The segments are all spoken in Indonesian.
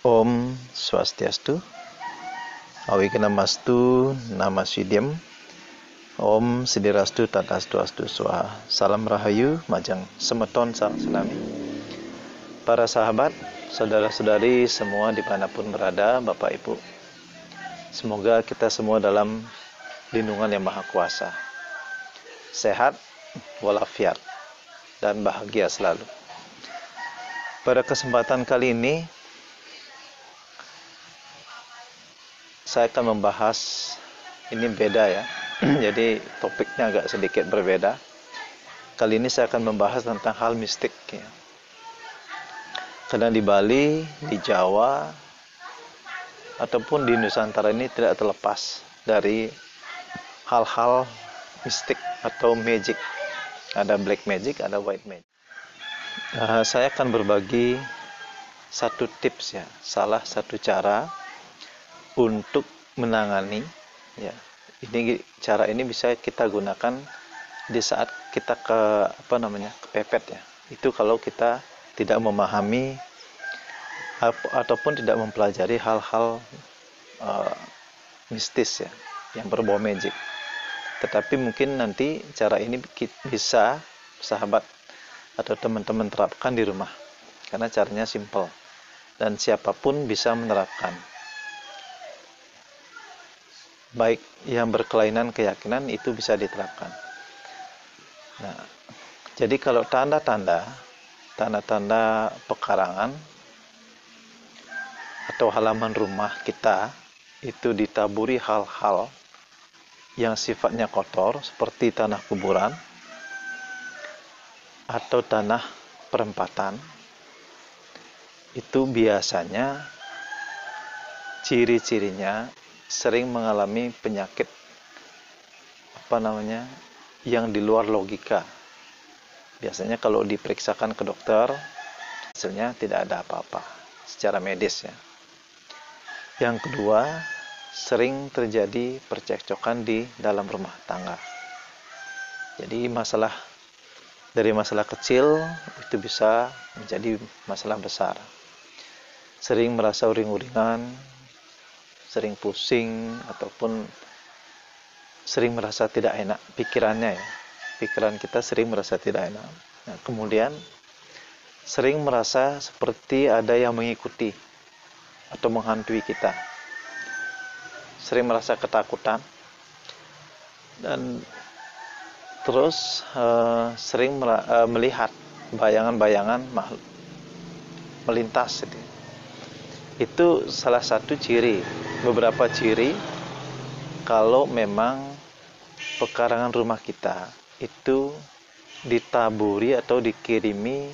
Om Swastiastu, Awiknamastu, Namasyidhyam, Om Sidirastu Tatastu Astu Swaha. Salam Rahayu, Majang Semeton Salam Senami. Para sahabat, saudara-saudari semua dimanapun berada, Bapak Ibu, semoga kita semua dalam lindungan Yang Maha Kuasa, sehat walafiat dan bahagia selalu. Pada kesempatan kali ini saya akan membahas, ini beda ya, jadi topiknya agak sedikit berbeda. Kali ini saya akan membahas tentang hal mistik ya. Karena di Bali, di Jawa, ataupun di Nusantara ini tidak terlepas dari hal-hal mistik atau magic. Ada black magic, ada white magic. Saya akan berbagi satu tips ya, salah satu cara untuk menangani ya. Cara ini bisa kita gunakan di saat kita kepepet ya. Itu kalau kita tidak memahami ataupun tidak mempelajari hal-hal mistis ya, yang berbau magic. Tetapi mungkin nanti cara ini bisa sahabat atau teman-teman terapkan di rumah, karena caranya simple dan siapapun bisa menerapkan. Baik yang berkelainan keyakinan itu bisa diterapkan. Nah, jadi kalau tanda-tanda pekarangan atau halaman rumah kita itu ditaburi hal-hal yang sifatnya kotor seperti tanah kuburan atau tanah perempatan, itu biasanya ciri-cirinya sering mengalami penyakit yang di luar logika. Biasanya kalau diperiksakan ke dokter, hasilnya tidak ada apa-apa secara medis ya. Yang kedua, sering terjadi percekcokan di dalam rumah tangga. Jadi dari masalah kecil itu bisa menjadi masalah besar. Sering merasa uring-uringan, sering pusing, ataupun sering merasa tidak enak pikirannya ya. Pikiran kita sering merasa tidak enak. Nah, kemudian sering merasa seperti ada yang mengikuti atau menghantui kita. Sering merasa ketakutan dan terus sering melihat bayangan-bayangan makhluk melintas gitu. Itu salah satu ciri, beberapa ciri kalau memang pekarangan rumah kita itu ditaburi atau dikirimi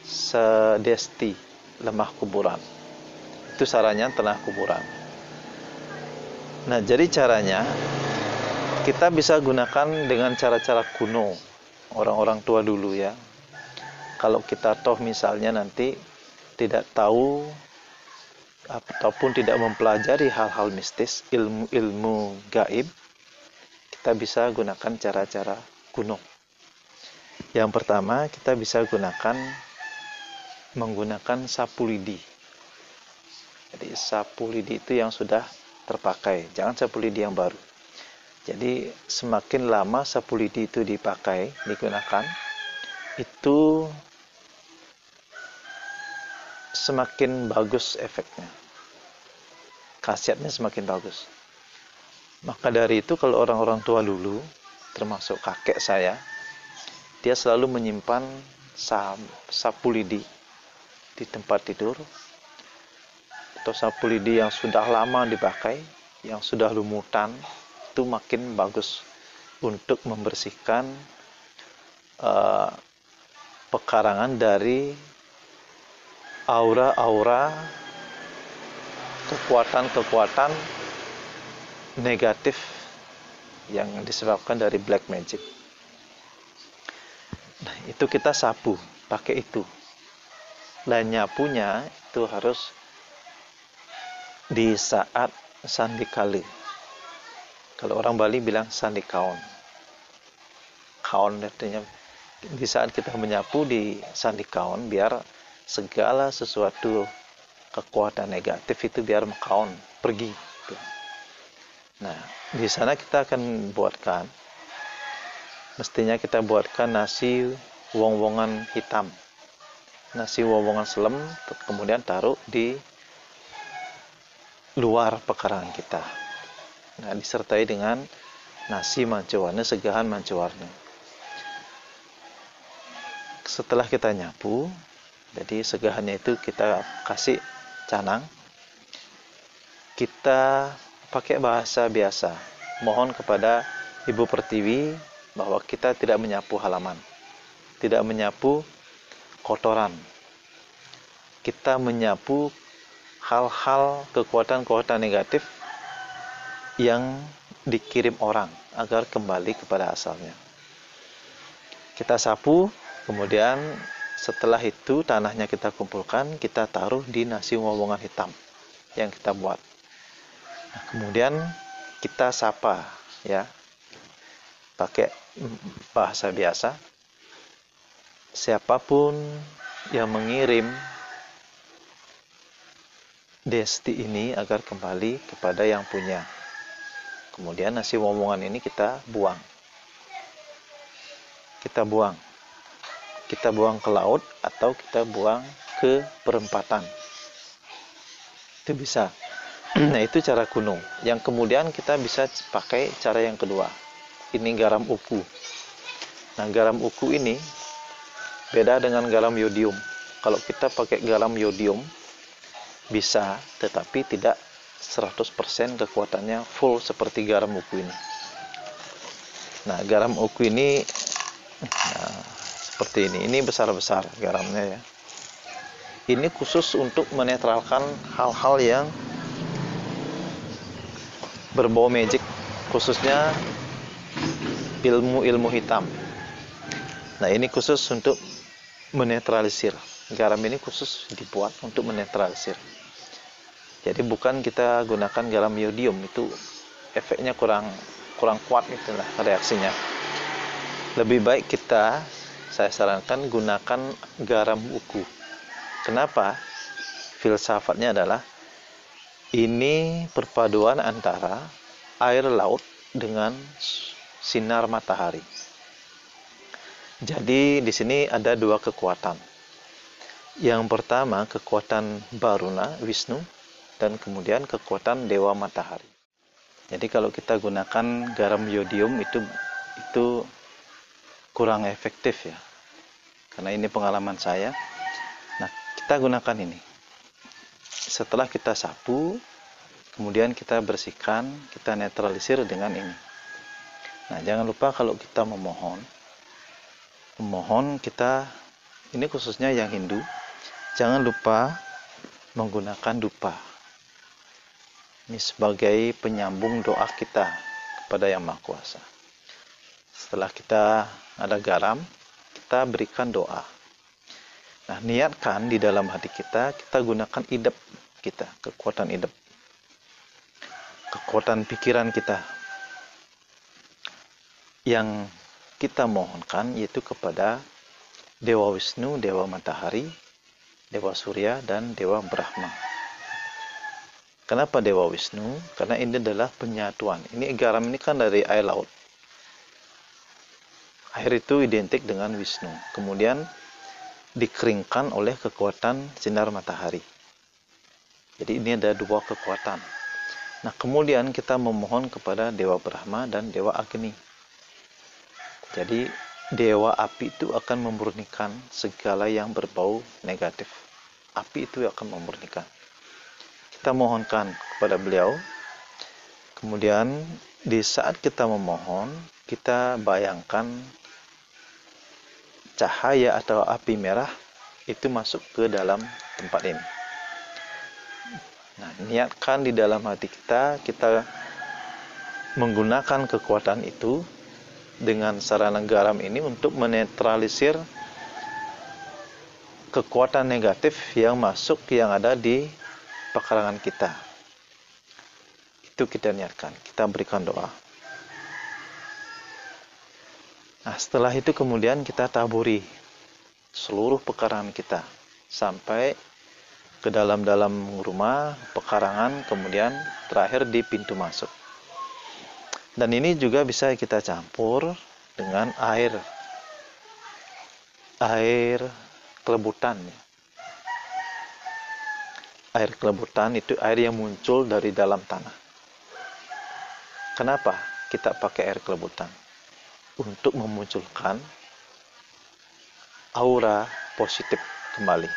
sedesti lemah kuburan. Itu sarannya tanah kuburan. Nah, jadi caranya kita bisa gunakan dengan cara-cara kuno orang-orang tua dulu ya. Kalau kita misalnya nanti tidak tahu ataupun tidak mempelajari hal-hal mistis, ilmu gaib, kita bisa gunakan cara-cara kuno. Yang pertama, kita bisa menggunakan sapu lidi. Jadi sapu lidi itu yang sudah terpakai, jangan sapu lidi yang baru. Jadi semakin lama sapu lidi itu digunakan, itu semakin bagus efeknya, khasiatnya semakin bagus. Maka dari itu kalau orang-orang tua dulu, termasuk kakek saya, dia selalu menyimpan sapu lidi di tempat tidur, atau sapu lidi yang sudah lama dipakai, yang sudah lumutan, itu makin bagus untuk membersihkan pekarangan dari aura-aura, kekuatan-kekuatan negatif yang disebabkan dari black magic. Nah, itu kita sapu pakai itu. Dan nyapunya itu harus di saat sandikali. Kalau orang Bali bilang sandikaon. Kaon artinya di saat kita menyapu di sandikaon, biar segala sesuatu kekuatan negatif itu biar makaon pergi. Nah, di sana kita akan buatkan, mestinya kita buatkan nasi wong-wongan hitam, nasi wong-wongan selem, kemudian taruh di luar pekarangan kita. Nah, disertai dengan nasi mancowarna, segahan mancowarna. Setelah kita nyapu, jadi segahannya itu kita kasih canang, kita pakai bahasa biasa, mohon kepada Ibu Pertiwi bahwa kita tidak menyapu halaman, tidak menyapu kotoran, kita menyapu hal-hal kekuatan-kekuatan negatif yang dikirim orang agar kembali kepada asalnya. Kita sapu, kemudian setelah itu tanahnya kita kumpulkan, kita taruh di nasi wowongan hitam yang kita buat. Nah, kemudian kita sapa, ya, pakai bahasa biasa. Siapapun yang mengirim desti ini agar kembali kepada yang punya. Kemudian nasi wowongan ini kita buang. Kita buang ke laut atau kita buang ke perempatan. Itu bisa. Nah, itu cara kuno. Yang kemudian kita bisa pakai cara yang kedua. Ini garam uku. Nah, garam uku ini beda dengan garam yodium. Kalau kita pakai garam yodium bisa, tetapi tidak 100% kekuatannya full seperti garam uku ini. Nah, garam uku ini seperti ini. Ini besar-besar garamnya, ya. Ini khusus untuk menetralkan hal-hal yang berbau magic, khususnya ilmu-ilmu hitam. Nah, ini khusus untuk menetralisir. Garam ini khusus dibuat untuk menetralisir. Jadi bukan kita gunakan garam yodium, itu efeknya kurang kuat itulah reaksinya. Lebih baik saya sarankan gunakan garam uku. Kenapa? Filsafatnya adalah ini perpaduan antara air laut dengan sinar matahari. Jadi di sini ada dua kekuatan. Yang pertama kekuatan Baruna, Wisnu, dan kemudian kekuatan Dewa Matahari. Jadi kalau kita gunakan garam yodium itu kurang efektif, ya. Karena ini pengalaman saya. Nah, kita gunakan ini. Setelah kita sapu, kemudian kita bersihkan, kita netralisir dengan ini. Nah, jangan lupa kalau kita memohon kita, ini khususnya yang Hindu, jangan lupa menggunakan dupa. Ini sebagai penyambung doa kita kepada Yang Maha Kuasa. Setelah kita ada garam, kita berikan doa. Nah, niatkan di dalam hati kita gunakan idep kita, kekuatan idep, kekuatan pikiran kita. Yang kita mohonkan yaitu kepada Dewa Wisnu, Dewa Matahari, Dewa Surya, dan Dewa Brahma. Kenapa Dewa Wisnu? Karena ini adalah penyatuan. Ini garam ini kan dari air laut. Air itu identik dengan Wisnu. Kemudian dikeringkan oleh kekuatan sinar matahari. Jadi ini ada dua kekuatan. Nah, kemudian kita memohon kepada Dewa Brahma dan Dewa Agni. Jadi Dewa Api itu akan memurnikan segala yang berbau negatif. Api itu akan memurnikan. Kita mohonkan kepada beliau. Kemudian di saat kita memohon, kita bayangkan cahaya atau api merah itu masuk ke dalam tempat ini. Nah, niatkan di dalam hati kita menggunakan kekuatan itu dengan sarana garam ini untuk menetralisir kekuatan negatif yang masuk, yang ada di pekarangan kita. Itu kita niatkan, kita berikan doa. Nah, setelah itu kemudian kita taburi seluruh pekarangan kita sampai ke dalam rumah, pekarangan, kemudian terakhir di pintu masuk. Dan ini juga bisa kita campur dengan air kelebutan. Air kelebutan itu air yang muncul dari dalam tanah. Kenapa kita pakai air kelebutan? Untuk memunculkan aura positif kembali.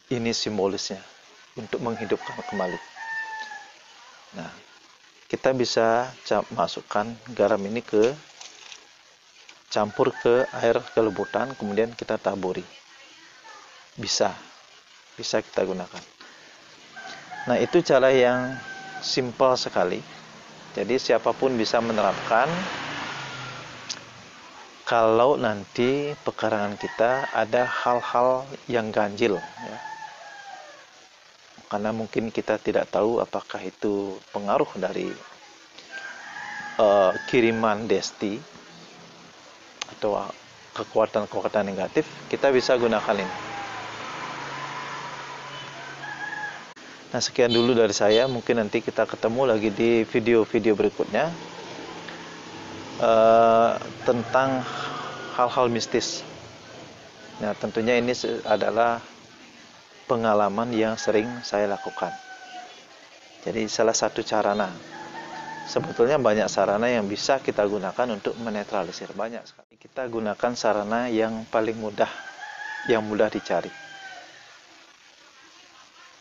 Ini simbolisnya, untuk menghidupkan kembali. Nah, kita bisa masukkan garam ini campur ke air kelebutan, kemudian kita taburi. Bisa kita gunakan. Nah, itu cara yang simpel sekali. Jadi siapapun bisa menerapkan. Kalau nanti pekarangan kita ada hal-hal yang ganjil, ya. Karena mungkin kita tidak tahu apakah itu pengaruh dari kiriman desti atau kekuatan-kekuatan negatif, kita bisa gunakan ini. Nah, sekian dulu dari saya. Mungkin nanti kita ketemu lagi di video-video berikutnya tentang hal-hal mistis. Nah, tentunya ini adalah pengalaman yang sering saya lakukan. Jadi salah satu sarana. Sebetulnya banyak sarana yang bisa kita gunakan untuk menetralisir, banyak sekali. Kita gunakan sarana yang paling mudah, yang mudah dicari.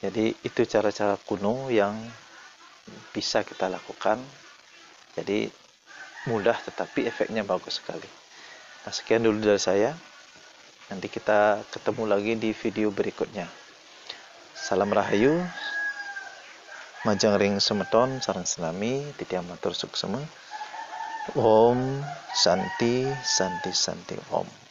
Jadi itu cara-cara kuno yang bisa kita lakukan. Jadi mudah tetapi efeknya bagus sekali. Nah, sekian dulu dari saya. Nanti kita ketemu lagi di video berikutnya. Salam Rahayu, Majang Ring Semeton, Sarang Selami, Titiang Matur Suksema. Om Santi Santi Santi Om.